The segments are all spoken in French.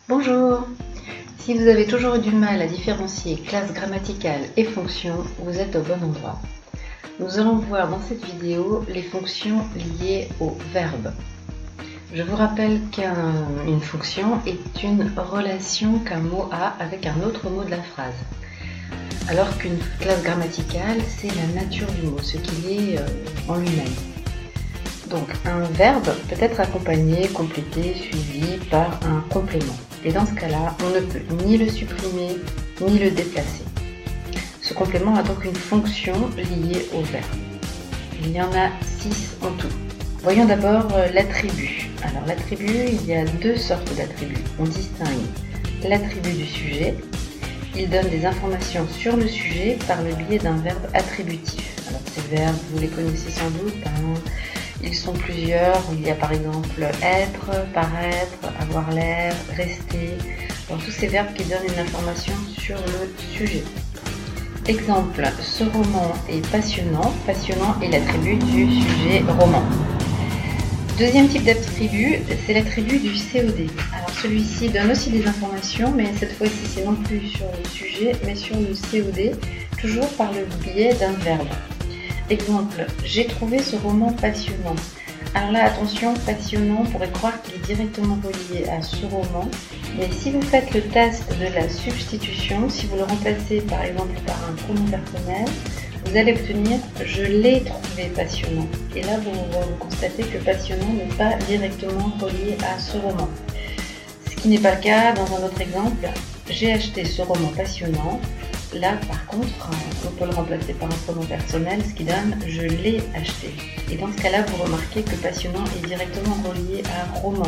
Bonjour! Si vous avez toujours eu du mal à différencier classe grammaticale et fonction, vous êtes au bon endroit. Nous allons voir dans cette vidéo les fonctions liées au verbe. Je vous rappelle qu'une fonction est une relation qu'un mot a avec un autre mot de la phrase. Alors qu'une classe grammaticale, c'est la nature du mot, ce qu'il est en lui-même. Donc un verbe peut être accompagné, complété, suivi par un complément. Et dans ce cas-là, on ne peut ni le supprimer, ni le déplacer. Ce complément a donc une fonction liée au verbe. Il y en a 6 en tout. Voyons d'abord l'attribut. Alors l'attribut, il y a deux sortes d'attributs. On distingue l'attribut du sujet. Il donne des informations sur le sujet par le biais d'un verbe attributif. Alors ces verbes, vous les connaissez sans doute. Ils sont plusieurs. Il y a par exemple être, paraître, avoir l'air, rester. Donc tous ces verbes qui donnent une information sur le sujet. Exemple, ce roman est passionnant. Passionnant est l'attribut du sujet roman. Deuxième type d'attribut, c'est l'attribut du COD. Alors celui-ci donne aussi des informations, mais cette fois-ci c'est non plus sur le sujet, mais sur le COD, toujours par le biais d'un verbe. Exemple, j'ai trouvé ce roman passionnant. Alors là, attention, passionnant, on pourrait croire qu'il est directement relié à ce roman, mais si vous faites le test de la substitution, si vous le remplacez par exemple par un pronom personnel, vous allez obtenir « je l'ai trouvé passionnant ». Et là, vous constatez que passionnant n'est pas directement relié à ce roman. Ce qui n'est pas le cas dans un autre exemple, j'ai acheté ce roman passionnant. Là, par contre, on peut le remplacer par un pronom personnel, ce qui donne « je l'ai acheté ». Et dans ce cas-là, vous remarquez que passionnant est directement relié à roman.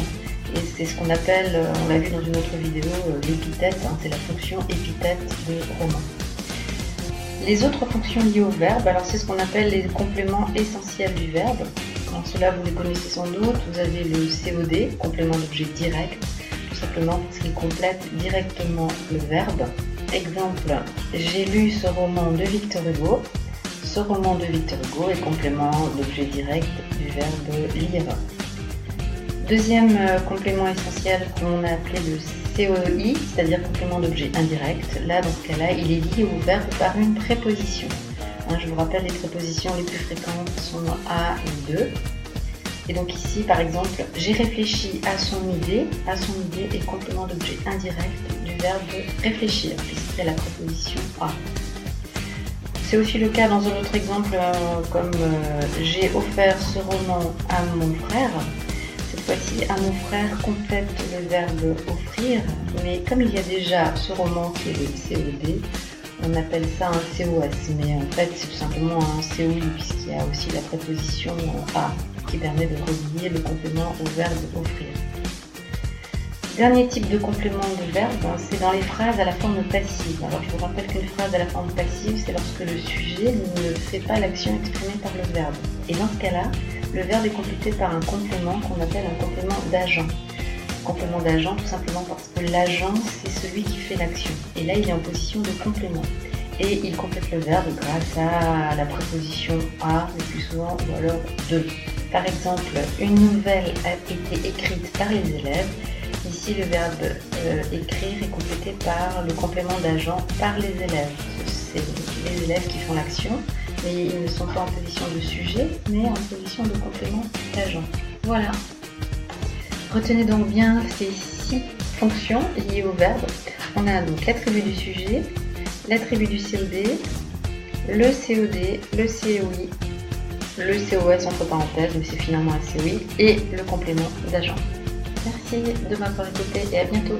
Et c'est ce qu'on appelle, on l'a vu dans une autre vidéo, l'épithète, c'est la fonction épithète de roman. Les autres fonctions liées au verbe, alors c'est ce qu'on appelle les compléments essentiels du verbe. Alors cela, vous les connaissez sans doute. Vous avez le COD, complément d'objet direct, tout simplement parce qu'il complète directement le verbe. Exemple, j'ai lu ce roman de Victor Hugo. Ce roman de Victor Hugo est complément d'objet direct du verbe lire. Deuxième complément essentiel qu'on a appelé le COI, c'est-à-dire complément d'objet indirect. Là, dans ce cas-là, il est lié au verbe par une préposition. Je vous rappelle, les prépositions les plus fréquentes sont à et de. Et donc ici, par exemple, j'ai réfléchi à son idée. À son idée est complément d'objet indirect du verbe réfléchir, puisque c'est la préposition à. C'est aussi le cas dans un autre exemple, comme j'ai offert ce roman à mon frère. Cette fois-ci, à mon frère complète le verbe offrir, mais comme il y a déjà ce roman qui est le COD, on appelle ça un COS, mais en fait c'est tout simplement un COI, puisqu'il y a aussi la préposition à, qui permet de relier le complément au verbe offrir. Dernier type de complément de verbe, c'est dans les phrases à la forme passive. Alors je vous rappelle qu'une phrase à la forme passive, c'est lorsque le sujet ne fait pas l'action exprimée par le verbe. Et dans ce cas-là, le verbe est complété par un complément qu'on appelle un complément d'agent. Complément d'agent tout simplement parce que l'agent, c'est celui qui fait l'action. Et là, il est en position de complément. Et il complète le verbe grâce à la préposition à, le plus souvent, ou alors de. Par exemple, une nouvelle a été écrite par les élèves. Ici, le verbe écrire est complété par le complément d'agent par les élèves. C'est les élèves qui font l'action, mais ils ne sont pas en position de sujet, mais en position de complément d'agent. Voilà. Retenez donc bien ces 6 fonctions liées au verbe. On a donc l'attribut du sujet, l'attribut du COD, le COD, le COI, le COS entre parenthèses, mais c'est finalement un COI, et le complément d'agent. Merci de m'avoir écouté et à bientôt.